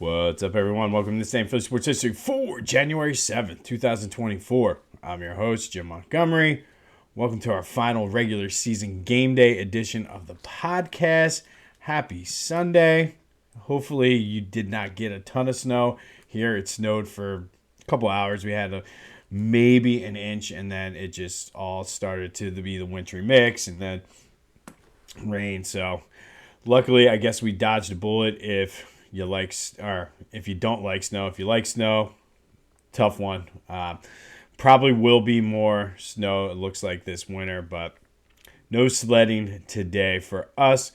What's up, everyone? Welcome to the Same Philly Sports History for January 7th, 2024. I'm your host, Jim Montgomery. Welcome to our final regular season game day edition of the podcast. Happy Sunday. Hopefully you did not get a ton of snow. Here it snowed for a couple hours. We had maybe an inch, and then it just all started to be the wintry mix and then rain. So luckily, I guess we dodged a bullet. If you don't like snow, if you like snow, tough one. Probably will be more snow, it looks like, this winter, but no sledding today for us.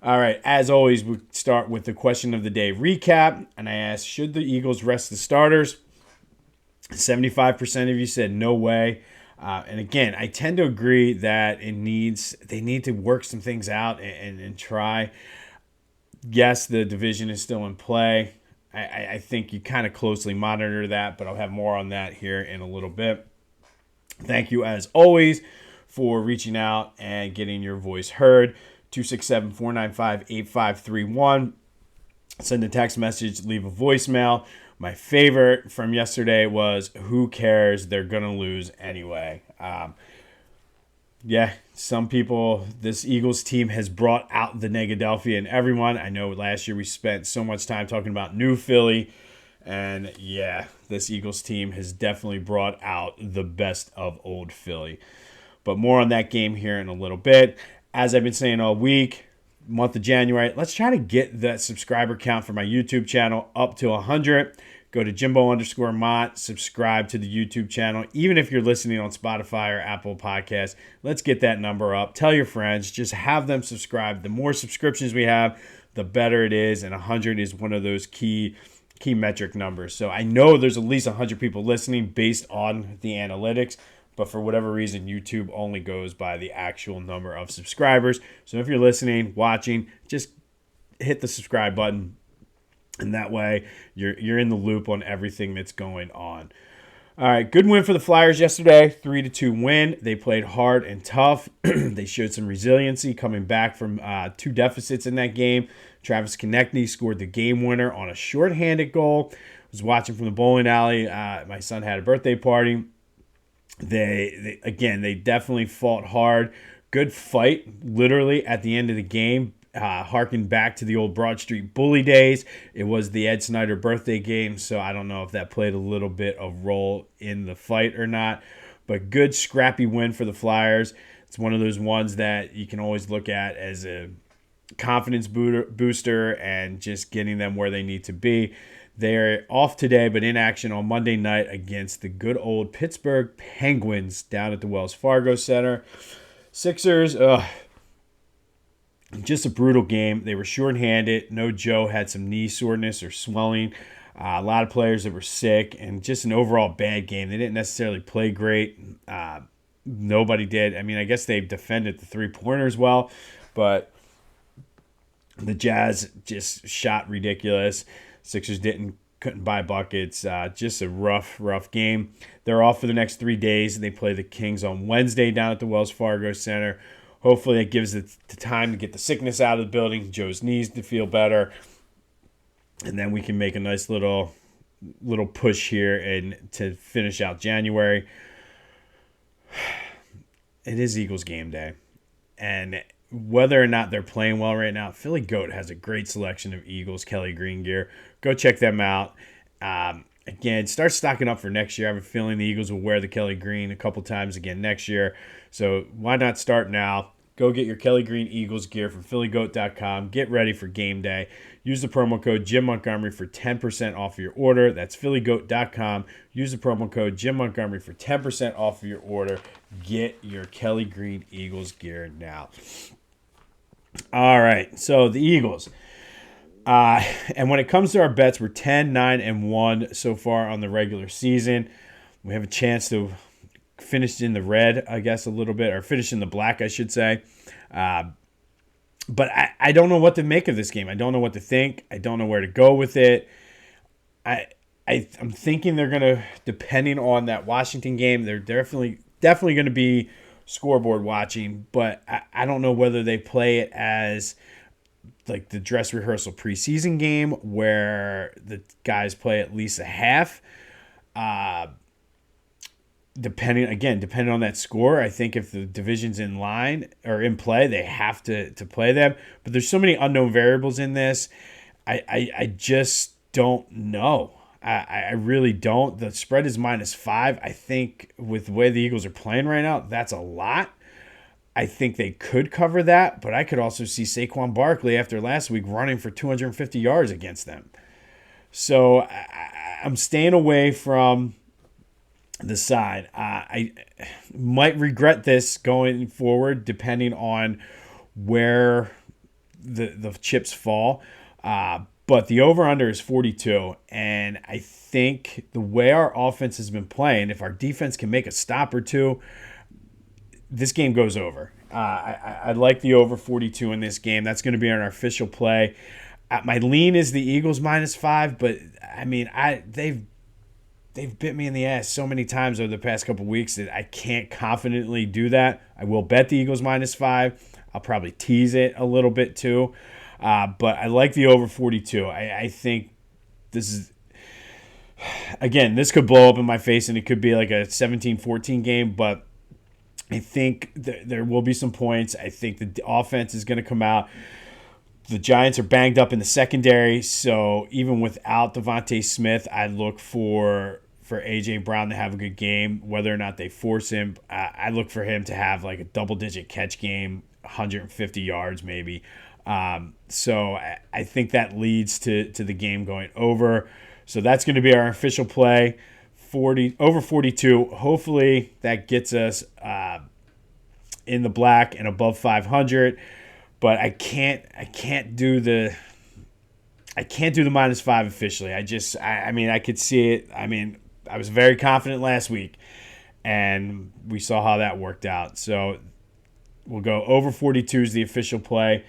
All right, as always, we start with the question of the day recap, and I asked, should the Eagles rest the starters? 75% of you said no way. And again, I tend to agree that they need to work some things out and try. Yes, the division is still in play. I think you kind of closely monitor that, but I'll have more on that here in a little bit. Thank you, as always, for reaching out and getting your voice heard. 267-495-8531. Send a text message, leave a voicemail. My favorite from yesterday was, who cares? They're going to lose anyway. Yeah, some people, this Eagles team has brought out the Negadelphia in everyone. I know last year we spent so much time talking about new Philly. And yeah, this Eagles team has definitely brought out the best of old Philly. But more on that game here in a little bit. As I've been saying all week, month of January, let's try to get that subscriber count for my YouTube channel up to 100. Go to Jimbo_Mott, subscribe to the YouTube channel. Even if you're listening on Spotify or Apple Podcasts, let's get that number up. Tell your friends, just have them subscribe. The more subscriptions we have, the better it is, and 100 is one of those key metric numbers. So I know there's at least 100 people listening based on the analytics, but for whatever reason, YouTube only goes by the actual number of subscribers. So if you're listening, watching, just hit the subscribe button. And that way, you're in the loop on everything that's going on. All right, good win for the Flyers yesterday, 3-2 win. They played hard and tough. They showed some resiliency coming back from two deficits in that game. Travis Konechny scored the game winner on a shorthanded goal. I was watching from the bowling alley. My son had a birthday party. They definitely fought hard. Good fight, literally, at the end of the game. Harking back to the old Broad Street Bully days. It was the Ed Snyder birthday game, so I don't know if that played a little bit of role in the fight or not. But good, scrappy win for the Flyers. It's one of those ones that you can always look at as a confidence booster and just getting them where they need to be. They're off today, but in action on Monday night against the good old Pittsburgh Penguins down at the Wells Fargo Center. Sixers, just a brutal game. They were shorthanded. No Joe had some knee soreness or swelling. A lot of players that were sick, and just an overall bad game. They didn't necessarily play great. Nobody did. I mean, I guess they defended the three-pointers well, but the Jazz just shot ridiculous. Sixers couldn't buy buckets. Just a rough game. They're off for the next 3 days. They play the Kings on Wednesday down at the Wells Fargo Center. Hopefully it gives it the time to get the sickness out of the building, Joe's knees to feel better, and then we can make a nice little push here and to finish out January. It is Eagles game day, and whether or not they're playing well right now, Philly Goat has a great selection of Eagles Kelly Green gear. Go check them out. Again, start stocking up for next year. I have a feeling the Eagles will wear the Kelly Green a couple times again next year. So why not start now? Go get your Kelly Green Eagles gear from phillygoat.com. Get ready for game day. Use the promo code Jim Montgomery for 10% off of your order. That's phillygoat.com. Use the promo code Jim Montgomery for 10% off of your order. Get your Kelly Green Eagles gear now. All right, so the Eagles. And when it comes to our bets, we're 10, 9, and 1 so far on the regular season. We have a chance to finish in the red, I guess, a little bit, or finish in the black, I should say. But I don't know what to make of this game. I don't know what to think. I don't know where to go with it. I'm thinking they're going to, depending on that Washington game, they're definitely going to be scoreboard watching, but I don't know whether they play it as like the dress rehearsal preseason game where the guys play at least a half. Depending on that score, I think if the division's in line or in play, they have to play them. But there's so many unknown variables in this. I just don't know. I really don't. The spread is -5. I think with the way the Eagles are playing right now, that's a lot. I think they could cover that, but I could also see Saquon Barkley after last week running for 250 yards against them. So I'm staying away from the side. I might regret this going forward, depending on where the chips fall. But the over-under is 42, and I think the way our offense has been playing, if our defense can make a stop or two, this game goes over. I like the over 42 in this game. That's going to be on our official play. My lean is the Eagles -5, but I mean, they've bit me in the ass so many times over the past couple weeks that I can't confidently do that. I will bet the Eagles -5. I'll probably tease it a little bit too. But I like the over 42. I think this is, again, this could blow up in my face and it could be like a 17-14 game, but I think there will be some points. I think the offense is going to come out. The Giants are banged up in the secondary, so even without Devontae Smith, I look for A.J. Brown to have a good game, whether or not they force him. I look for him to have like a double-digit catch game, 150 yards maybe. So I think that leads to the game going over. So that's going to be our official play, over 42. Hopefully that gets us in the black and above 500. But I can't do the -5 officially. I mean, I could see it. I mean, I was very confident last week, and we saw how that worked out. So we'll go over 42 is the official play.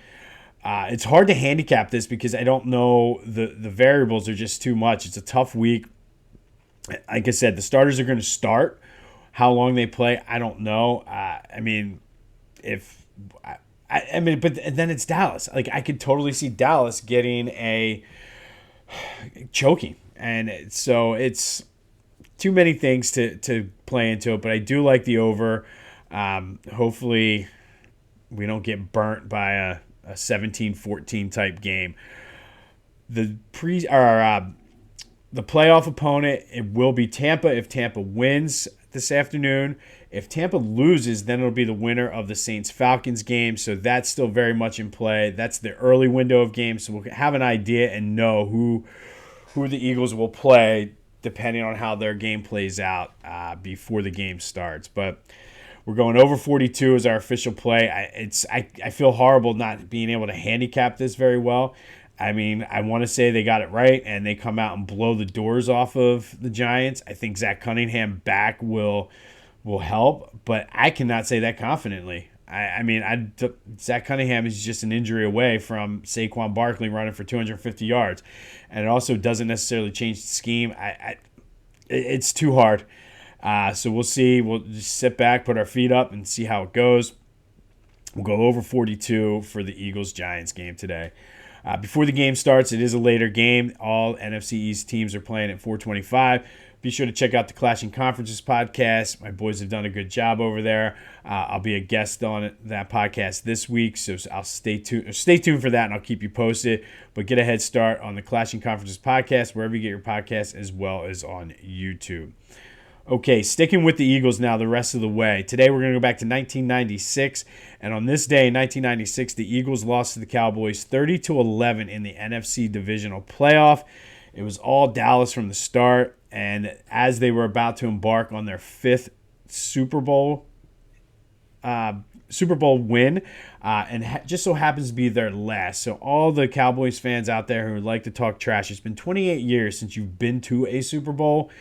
It's hard to handicap this because I don't know. The variables are just too much. It's a tough week. Like I said, the starters are going to start. How long they play, I don't know. I mean, but then it's Dallas. Like, I could totally see Dallas getting choking. And so it's too many things to play into it. But I do like the over. Hopefully we don't get burnt by a 17-14 type game. The playoff opponent, it will be Tampa if Tampa wins this afternoon. If Tampa loses, then it'll be the winner of the Saints-Falcons game. So that's still very much in play. That's the early window of games. So we'll have an idea and know who the Eagles will play depending on how their game plays out before the game starts. But we're going over 42 as our official play. I feel horrible not being able to handicap this very well. I mean, I want to say they got it right and they come out and blow the doors off of the Giants. I think Zach Cunningham back will help, but I cannot say that confidently. Zach Cunningham is just an injury away from Saquon Barkley running for 250 yards, and it also doesn't necessarily change the scheme. It's too hard. So we'll see. We'll just sit back, put our feet up, and see how it goes. We'll go over 42 for the Eagles-Giants game today. Before the game starts, it is a later game. All NFC East teams are playing at 4:25. Be sure to check out the Clashing Conferences podcast. My boys have done a good job over there. I'll be a guest on that podcast this week, so I'll stay tuned for that, and I'll keep you posted. But get a head start on the Clashing Conferences podcast, wherever you get your podcasts, as well as on YouTube. Okay, sticking with the Eagles now the rest of the way. Today we're going to go back to 1996, and on this day in 1996, the Eagles lost to the Cowboys 30-11 in the NFC Divisional Playoff. It was all Dallas from the start, and as they were about to embark on their fifth Super Bowl win, and just so happens to be their last. So all the Cowboys fans out there who would like to talk trash, it's been 28 years since you've been to a Super Bowl.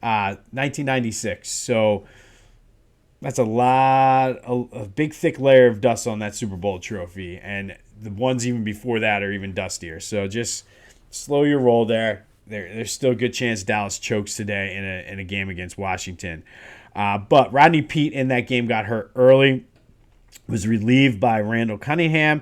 1996. So that's a big thick layer of dust on that Super Bowl trophy, and the ones even before that are even dustier. So just slow your roll there. There's still a good chance Dallas chokes today in a game against Washington. But Rodney Peete in that game got hurt early, was relieved by Randall Cunningham.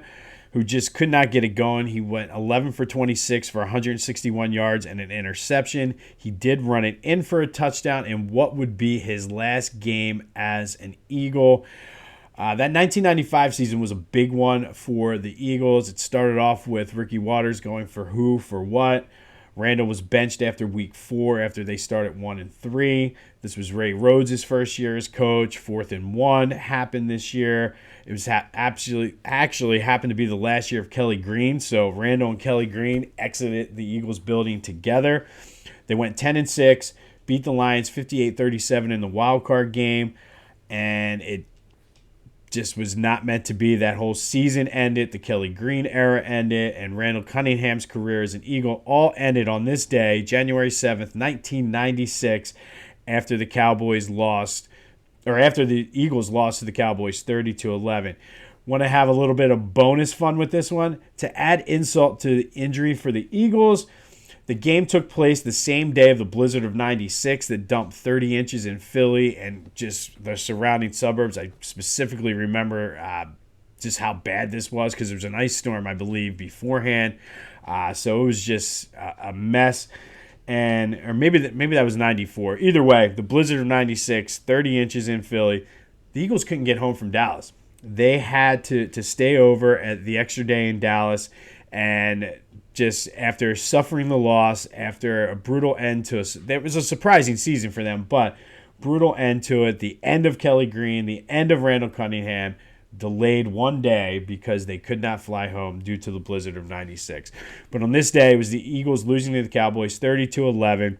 who just could not get it going. He went 11 for 26 for 161 yards and an interception. He did run it in for a touchdown in what would be his last game as an Eagle. That 1995 season was a big one for the Eagles. It started off with Ricky Watters going for who, for what. Randall was benched after week 4 after they started 1-3. This was Ray Rhodes' first year as coach. 4th and 1 happened this year. It was actually happened to be the last year of Kelly Green. So Randall and Kelly Green exited the Eagles building together. They went 10-6, beat the Lions 58-37 in the wild card game, and it just was not meant to be. That whole season ended. The Kelly Green era ended, and Randall Cunningham's career as an Eagle all ended on this day, January 7th, 1996, after the Eagles lost to the Cowboys 30-11. Want to have a little bit of bonus fun with this one? To add insult to the injury for the Eagles, the game took place the same day of the blizzard of 96 that dumped 30 inches in Philly and just the surrounding suburbs. I specifically remember just how bad this was because there was an ice storm, I believe, beforehand. So it was just a mess. Or maybe that was 94. Either way, the blizzard of 96, 30 inches in Philly. The Eagles couldn't get home from Dallas. They had to stay over at the extra day in Dallas, and just after suffering the loss, after a brutal end to us, it was a surprising season for them, but brutal end to it. The end of Kelly Green, the end of Randall Cunningham, delayed one day because they could not fly home due to the blizzard of 96. But on this day, it was the Eagles losing to the Cowboys 30-11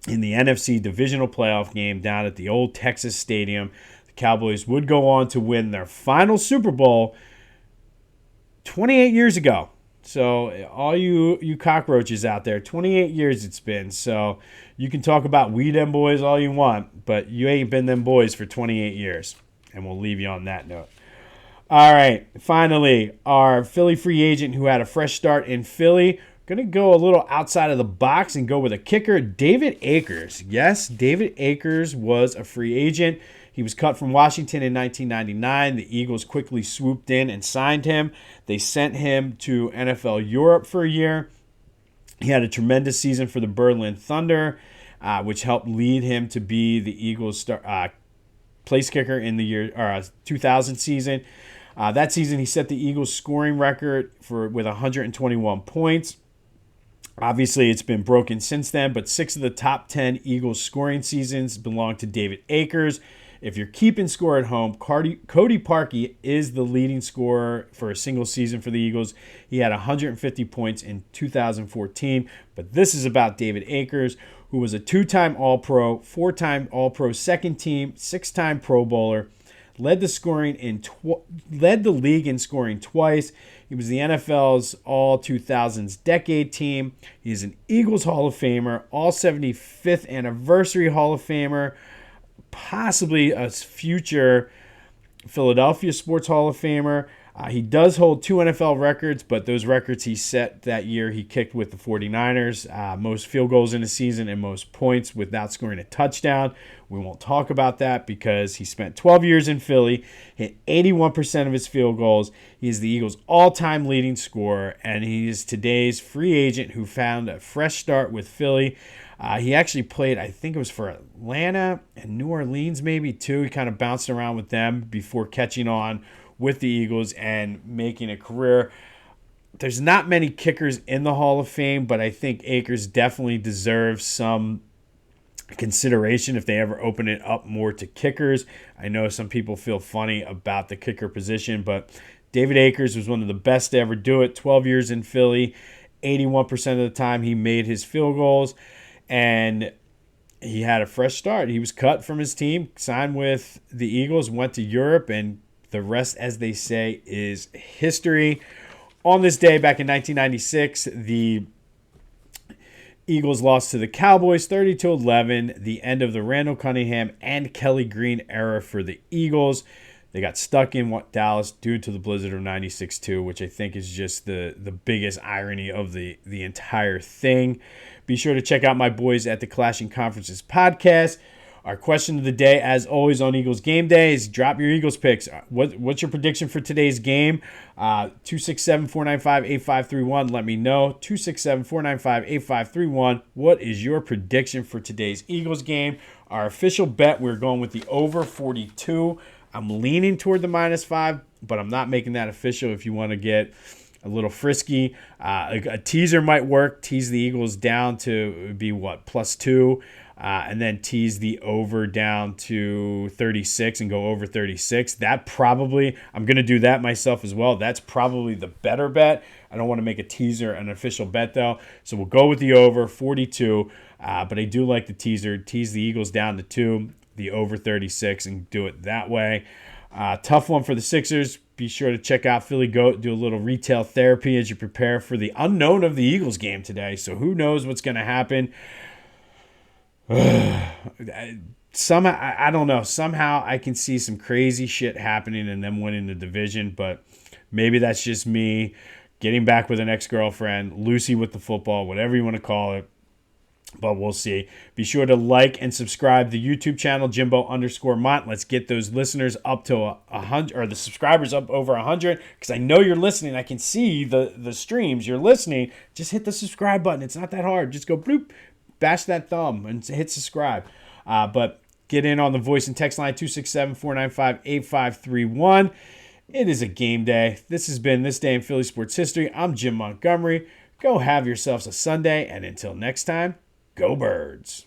in the NFC Divisional Playoff Game down at the old Texas Stadium. The Cowboys would go on to win their final Super Bowl 28 years ago. So all you cockroaches out there, 28 years it's been. So you can talk about we them boys all you want, but you ain't been them boys for 28 years. And we'll leave you on that note. All right, finally, our Philly free agent who had a fresh start in Philly. Going to go a little outside of the box and go with a kicker, David Akers. Yes, David Akers was a free agent. He was cut from Washington in 1999. The Eagles quickly swooped in and signed him. They sent him to NFL Europe for a year. He had a tremendous season for the Berlin Thunder, which helped lead him to be the Eagles' place kicker in the year 2000 season. That season, he set the Eagles' scoring record with 121 points. Obviously, it's been broken since then, but 6 of the top 10 Eagles scoring seasons belong to David Akers. If you're keeping score at home, Cody Parkey is the leading scorer for a single season for the Eagles. He had 150 points in 2014. But this is about David Akers, who was a 2-time All-Pro, 4-time All-Pro second team, 6-time Pro Bowler, led the league in scoring twice. He was the NFL's All-2000s Decade Team. He's an Eagles Hall of Famer, All-75th Anniversary Hall of Famer, possibly a future Philadelphia Sports Hall of Famer. He does hold 2 NFL records, but those records he set that year he kicked with the 49ers. Most field goals in a season and most points without scoring a touchdown. We won't talk about that because he spent 12 years in Philly, hit 81% of his field goals. He is the Eagles' all-time leading scorer, and he is today's free agent who found a fresh start with Philly. He actually played, I think it was for Atlanta and New Orleans maybe too. He kind of bounced around with them before catching on with the Eagles and making a career. There's not many kickers in the Hall of Fame, but I think Akers definitely deserves some consideration if they ever open it up more to kickers. I know some people feel funny about the kicker position, but David Akers was one of the best to ever do it. 12 years in Philly, 81% of the time he made his field goals, and he had a fresh start. He was cut from his team, signed with the Eagles, went to Europe, and the rest, as they say, is history. On this day, back in 1996, the Eagles lost to the Cowboys 30-11, the end of the Randall Cunningham and Kelly Green era for the Eagles. They got stuck in Dallas due to the blizzard of 96 too, which I think is just the biggest irony of the entire thing. Be sure to check out my boys at the Clashing Conferences podcast. Our question of the day, as always on Eagles Game Day, is drop your Eagles picks. What's your prediction for today's game? 267-495-8531. Let me know. 267-495-8531. What is your prediction for today's Eagles game? Our official bet, we're going with the over 42. I'm leaning toward the -5, but I'm not making that official. If you want to get a little frisky, a teaser might work. Tease the Eagles down to be +2. And then tease the over down to 36 and go over 36. That probably, I'm going to do that myself as well. That's probably the better bet. I don't want to make a teaser an official bet, though. So we'll go with the over 42. But I do like the teaser. Tease the Eagles down to 2, the over 36, and do it that way. Tough one for the Sixers. Be sure to check out Philly Goat, do a little retail therapy as you prepare for the unknown of the Eagles game today. So who knows what's going to happen. Somehow, I don't know. Somehow I can see some crazy shit happening and them winning the division, but maybe that's just me getting back with an ex-girlfriend, Lucy with the football, whatever you want to call it. But we'll see. Be sure to like and subscribe the YouTube channel, Jimbo_Mont. Let's get those listeners up to 100, or the subscribers up over 100, because I know you're listening. I can see the streams. You're listening. Just hit the subscribe button. It's not that hard. Just go bloop. Bash that thumb and hit subscribe. But get in on the voice and text line 267-495-8531. It is a game day. This has been This Day in Philly Sports History. I'm Jim Montgomery. Go have yourselves a Sunday, and until next time, go Birds.